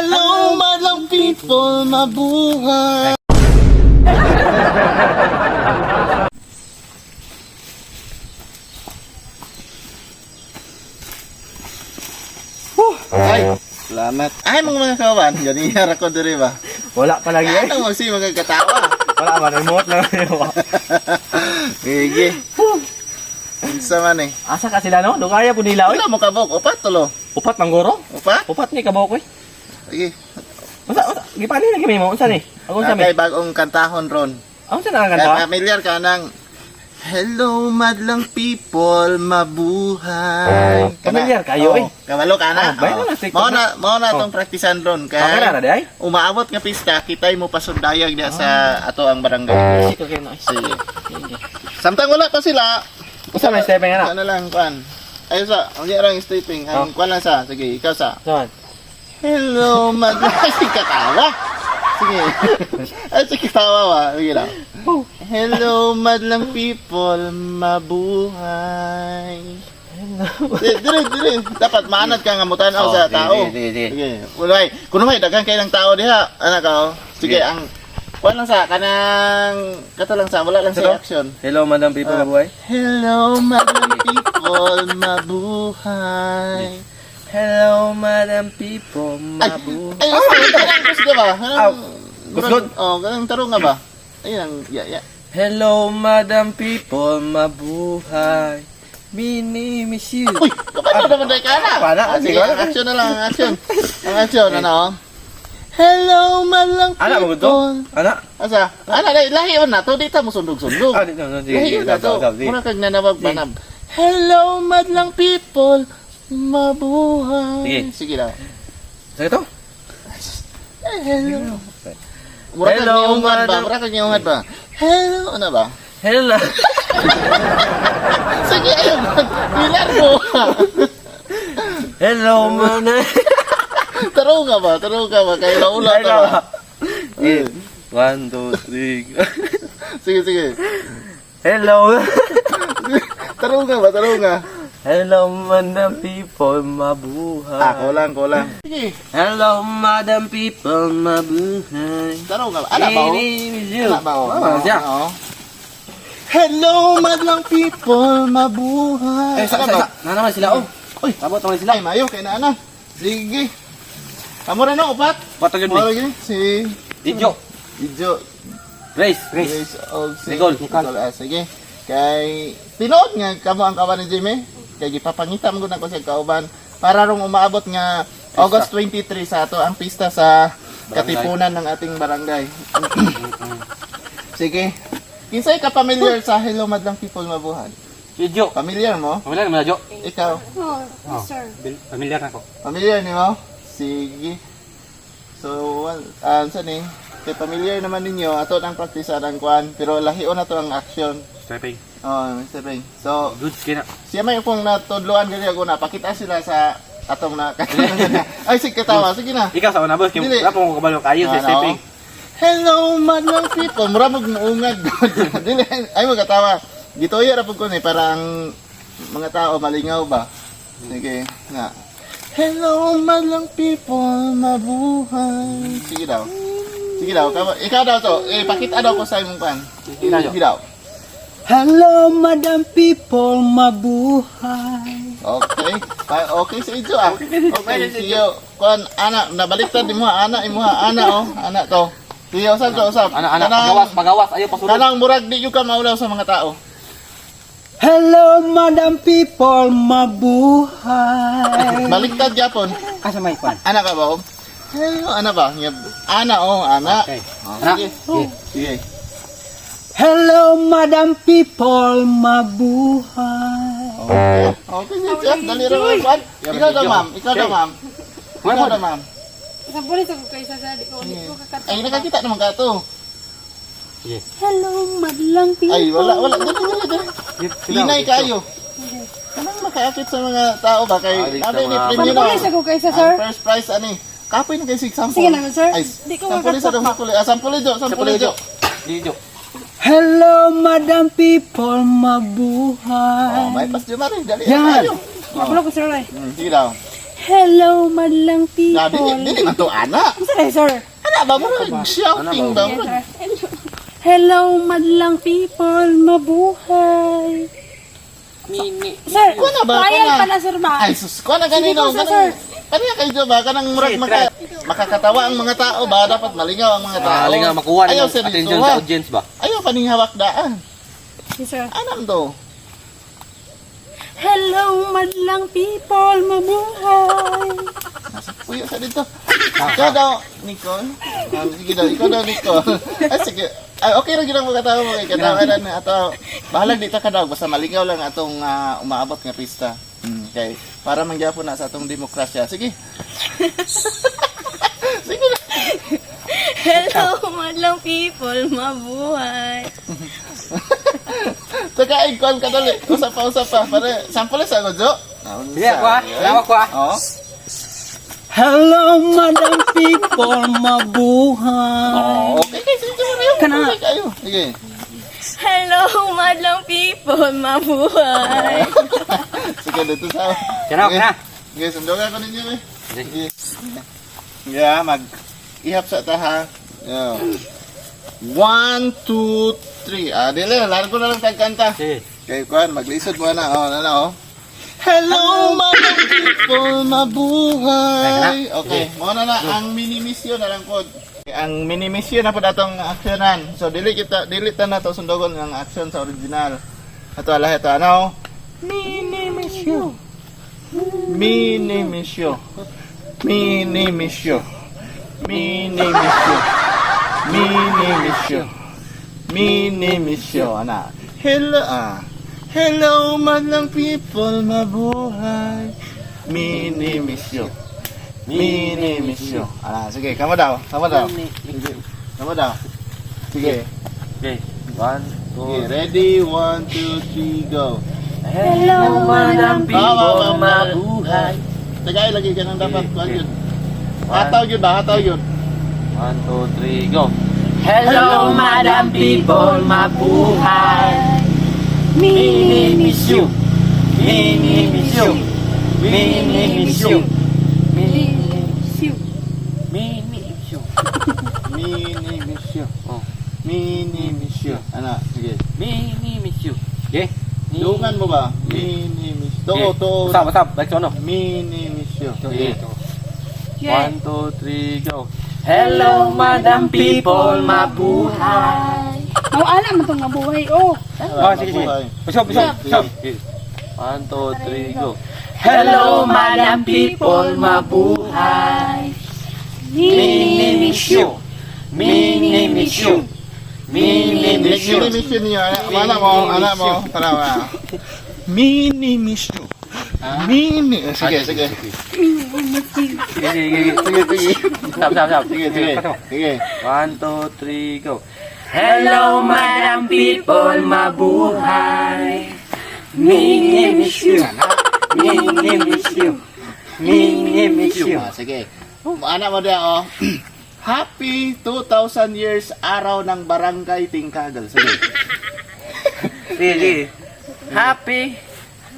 Hello, madlang people, mabuhay. Ay, salamat. Ay, mga kawan, ganyan ako diri ba? Wala pa lagi eh. Ano mo si mga katawa? Wala man, remote lang. Gigi. Unsa man eh? Asa ka sila no? Dugaya po nila oy. Wala mo kabok, upat tulo. Upat mang goro? Upat? Upat ni kabok oy. Sige. Unsa gipani lagi mo? Unsa ni? Ako unsa Kay mi? bagong kantahon ron. Unsa na ang Kaya kanta? familiar ka ng Hello, madlang people, mabuhay. Familiar kayo, eh. Kabalo ka na. Bayan na, TikTok Mao na itong praktisan ron. Okay na Kaya day. umaabot nga pista, kitay mo pasundayag diya sa ato ang barangay. Siko kay no. Sige. Samtang wala pa sila, Unsa may stepping ana? ano lang, kuan. Ayun sa, ang yarang stepping. Ang kuan lang sa. Sige, ikaw sa. Saan? Hello, madlang. Sige, katawa. Sige. Ay, sige, tawa ba? Sige lang. Hello, madlang people, mabuhay. Dire. Dapat maanad ka nga mutanaw sa tao. Sige. Kunumay, daghan kayo ng tao diha. Anak ka, oh. Sige, ang kuan lang sa kanang kato lang sa wala lang sa action. Hello, madam people mabuhay. Hello, madlang people, mabuhay. Hello, madam people Ay, kanang gusto ba? Kusgod? Oh, kanang tarong nga ba? Ayun ang ya. Hello, madam people mabuhay. Mini miss you. Uy, paano naman tayo ka na? Paano? Sige, ang action na lang, ang action. Ang action, ano? Hello, madlang Ana mo gusto? people. Ana? Asa? Ana, lahi na to, dito mo sundog-sundog. Dito, Lahi na to. Muna kag nanabag-banab. Hello, madlang people, mabuhay. Sige daw. Sige to? Hello. Mura kag niyungad ba? Mura kag niyungad ba? Hello, ano ba? Hello. Sige, ayun. Pilar mo. Hello, man. Taro ka ba? Kaya naula ka ba? 1, 2, 3. Sige. Hello. Taro ka. Hello, madam people mabuhay. Kulang. Sige. Hello, madam people mabuhay. Taro ka ba? Ana ba? Ana ba? Siya. Hello, madlang people, mabuhay. Sa. Na naman sila oh. Uy, Sabot naman sila. ay, mayo, kaya na. Sige. Kamu rin ako, Pat. Pato yun. Mo lagi. Si Didyo. Grace. Grace. Si Nicole. Sige. Kay tinood nga kamo ang kawan ni Jimmy. Kay gipapangita mo na ko sa kauban para rong umaabot nga August 23 sa ato ang pista sa katipunan ng ating barangay. Sige. Kinsay ka familiar sa Hello Madlang People Mabuhay? Didyo. Familiar mo? Familiar naman na Jo. Ikaw? Yes, sir. Familiar na ako. Familiar ni mo? Sige. So, saan eh? Kay familiar naman ninyo, ato ang praktisan ang kwan, pero lahion na to ang action. Stepping. Oh, Mr. Bing. So, Good skin na. siya may kung natudloan gali ako na, pakita sila sa atong na Ay, sige katawa, sige na. Ikaw sa una boss. Dili. Wala po ko kabalo kayo sa stepping. Hello, madlang people. Mura mag-muungad. Dili, ay magkatawa. Dito iya ra pud ko ni para ang mga tao malingaw ba. Sige, nga. Hello, madlang people, mabuhay. Sige daw. Ikaw daw to. Pakita daw ko sa imong pan. Sige daw. Hello, madam people mabuhay. Okay. Okay sa inyo ah. Okay, siyo. Kuan ana nabaliktad mo ana oh. Ana to. Siyo usab. Anak, pagawas, ayo pasulod. Kanang murag di yung ka maulaw sa mga tao. Hello, madam people mabuhay. Baliktad yapon. Asa may kwan? Ana ka ba? Hello, ana ba? Ana oh, ana. Okay. Sige. Sige. Hello, madam people mabuhay. Okay, sige. Dali ra mo kwan. Ikaw daw ma'am. Sa pulis ako kayo sa di ko kakata. Ay nakakita naman ka to. Hello, madlang people. Ay wala. Dali. Hinay kayo. Kanang makaakit sa mga tao ba kay abi ni Sa premium pulis na. ako kayo sa sir. Ang first prize ani. Kapoy na kay example. Sige naman, sir. Ay, Di ko sampuli sa makakapag. sampuli jo. Didyo. Hello, madam people mabuhay. May pas di mari dali Yan. kayo. Napulo ko sir ay. Sige daw. Hello, madlang Na, people. dili man to, ana. Sorry, sir. Ana ba, murag shouting ba? Yes, sir. Hello, madlang people. Mabuhay. Mini. Sir, Kuha na ba? trial Kuha na. pa na, sir, ba? Ay, sus, kuha na ganino. Sige po, sir. Kaniya kayo ba? Kanang murag makakatawa ang mga tao ba? Dapat malingaw ang mga tao. Aling nga makuha Ayaw, ng seryoso, attention ha? sa audience ba? Ayaw pa ning hawak daan. Yes, sir. Anam to? Hello, madlang people. Mabuhay. Puyo sa dito. Ikaw daw, Nicole. Sige daw, ikaw daw, Nicole. Ay, sige. Ay, okay rin ginang mga tao mo kay katawa na ato. Bahalag dito ka daw, basta malingaw lang atong umaabot nga pista. Okay. Para mangyapon na sa atong demokrasya. Sige. Sige na. Hello, madlang people. Mabuhay. Saka ikaw ka dali. Usap pa. Para, sample sa gojo. Sige, ako ah. Lawak ko ah. Oo. Hello, madam people, mabuhay. Okay, sige mo rin. Kana. Okay kayo. Sige. Hello, madlang people. Mabuhay. Sige, dito sa... Kana, kana. Sige, sundogan ko ninyo eh. Sige. Sige. Yeah, ihap sa taha. Yeah. 1, 2, 3. Dili, lalo ko na lang tagkanta. Sige. Okay, kuhan, maglisod mo na. Oh. Hello, mga people, mabuhay. Okay, muna na ang mini mission na lang po. Ang mini mission na po datong aksyonan. So, delete na to sundogon ang action sa original. Ito, ano? Mini mission. Mini mission. Mini mission. Mini mission. Mini mission. Mini mission. Ana. Hello, madlang people, mabuhay. Mini mission. Mini mission. Sige, kamu daw. Sige. Kamu daw. Sige. Okay. 1, 2, Okay, ready? 1, 2, 3, go. Hello, madlang people, mabuhay. Tagay, lagi ka nang dapat. Kuhan yun. Hataw yun ba? 1, 2, 3, go. Hello, madam people, mabuhay. Mini miss you. Mini miss you. Mini miss you. Mini miss you. Mini miss you. Mini mission. Oh. Mini mission. Sige. Mini miss you. Okay. Dungan mo ba? Mini mission. To. Usap. Baik sono. Mini mission. Okay. Sige. 1, 2, 3, go. Hello, madam people, mabuhay. Mau alam mo itong mabuhay, oh. Sige. Usap. 1, 2, 3, go. Hello, madam people, mabuhay. Mini miss you. Mini miss you. Mini miss you. Mini mission niya. Anak mo. Tanawa. Mini mission. Mini. Sige. Sige. Stop. Sige. 1, 2, 3, go. Hello, madam people, mabuhay. Mini miss you. Mini miss you. Mini miss you. Sige. Anak mo dia, oh. Happy 2,000 years araw ng Barangay Tingkagal. Sige. Sige. Happy.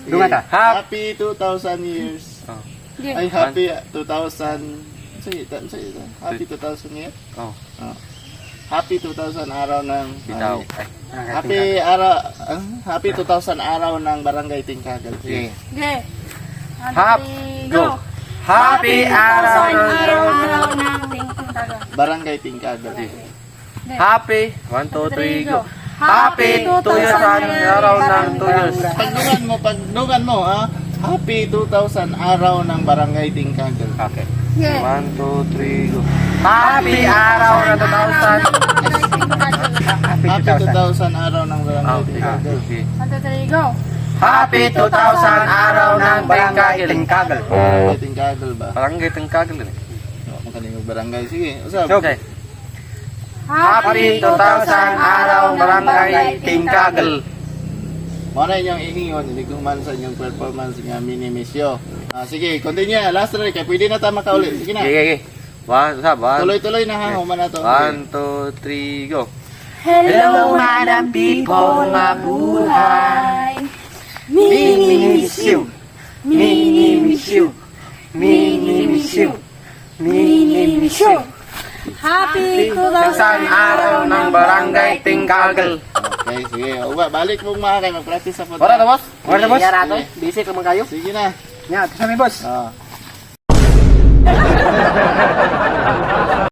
Dumata. Happy 2,000 years. Ay, happy 2,000. Sige. Happy 2,000 years. Oh. Happy 2,000 araw ng Bitaw. Happy 2,000 araw ng Barangay Tingkagal. Sige. Okay. Go. Happy araw Araw ng tingkagal. Barangay Tingkagal. Happy 1, 2, 3, go. Happy 2,000 araw ng 2 years. Pagdugan mo, ha? Happy 2,000 araw ng Barangay Tingkagal. Okay. Okay. 1, 2, 3, go. Happy araw ng 2,000. Happy Happy 2,000. 2,000 araw ng Barangay Okay. Tingkagal. Okay. 1, 2, 3, go. Happy 2,000 araw ng Barangay Tingkagal. Barangay Tingkagal ba? Barangay Tingkagal din. Makalimog barangay. Sige, usap. Okay. Happy 2,000 araw Barangay Tingkagal. Muna inyong ihingon, hindi kong man sa inyong performance nga mini misyo. Sige, continue. Last try, kaya pwede na tayo makauli. Sige na. Okay. 1, Tuloy-tuloy na ha, human na to. 1, 2, 3, go. Hello, madam people, mabuhay. Mini miss you. Mini miss you. Mini miss you. Mini miss you. Happy Isang araw ng barangay Tingkagal. Okay, sige. Uba, balik mong mga kayo. Mag-practice sa Wala na boss? Wala na boss? Yara to. Basic naman kayo. Sige na. Yan, ito sa amin boss. Ah.